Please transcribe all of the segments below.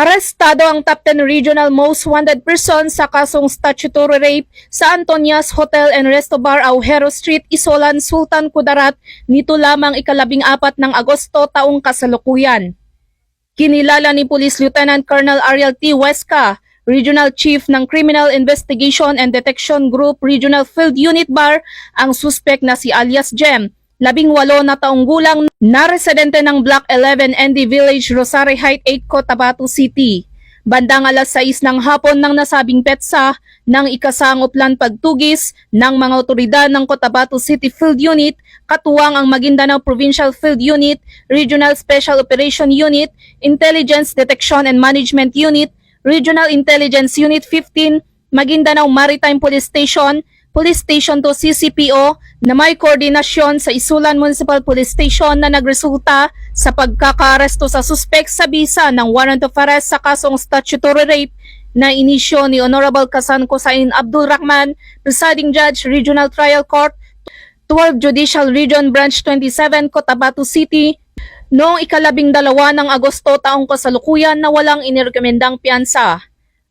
Arestado ang top 10 regional most wanted person sa kasong statutory rape sa Antonias Hotel and Resto Bar, Aujero Street, Isolan, Sultan Kudarat nito lamang ika-14 ng Agosto taong kasalukuyan. Kinilala ni Police Lieutenant Colonel Ariel T. Huesca, Regional Chief ng Criminal Investigation and Detection Group Regional Field Unit Bar, ang suspect na si alias Jem, 18 na taong gulang na residente ng Block 11 ND Village, Rosary Heights, 8 Cotabato City. Bandang alas 6 ng hapon ng nasabing petsa ng ikasangoplan pagtugis ng mga otoridad ng Cotabato City Field Unit, katuwang ang Maguindanao Provincial Field Unit, Regional Special Operation Unit, Intelligence Detection and Management Unit, Regional Intelligence Unit 15, Maguindanao Maritime Police Station, Police Station 2 CCPO na may koordinasyon sa Isulan Municipal Police Station na nagresulta sa pagkakaaresto sa suspect sa bisa ng warrant of arrest sa kasong statutory rape na inisyo ni Honorable Kasan Kosain Abdul Rahman, Presiding Judge, Regional Trial Court, 12 Judicial Region Branch 27, Cotabato City, noong ika-12 ng Agosto taong kasalukuyan na walang inirekomendang piyansa.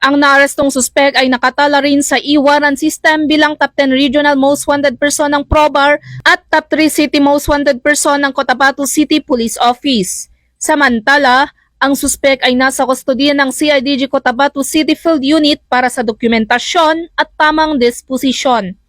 Ang naarestong suspect ay nakatala rin sa e-warrant system bilang top 10 regional most wanted person ng PROBAR at top 3 city most wanted person ng Cotabato City Police Office. Samantala, ang suspect ay nasa kustodiya ng CIDG Cotabato City Field Unit para sa dokumentasyon at tamang disposisyon.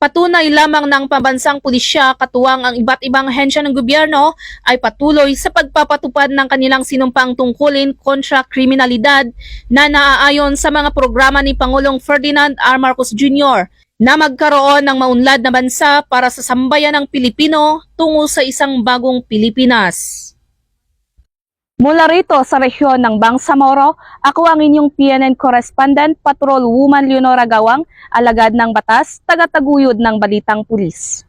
Patunay lamang ng pambansang pulisya katuwang ang iba't ibang ahensya ng gobyerno ay patuloy sa pagpapatupad ng kanilang sinumpang tungkulin kontra kriminalidad na naaayon sa mga programa ni Pangulong Ferdinand R. Marcos Jr. na magkaroon ng maunlad na bansa para sa sambayan ng Pilipino tungo sa isang bagong Pilipinas. Mula rito sa rehiyon ng Bangsamoro, ako ang inyong PNN correspondent, Patrol Woman Leonora Gawang, alagad ng batas, tagataguyod ng Balitang Pulis.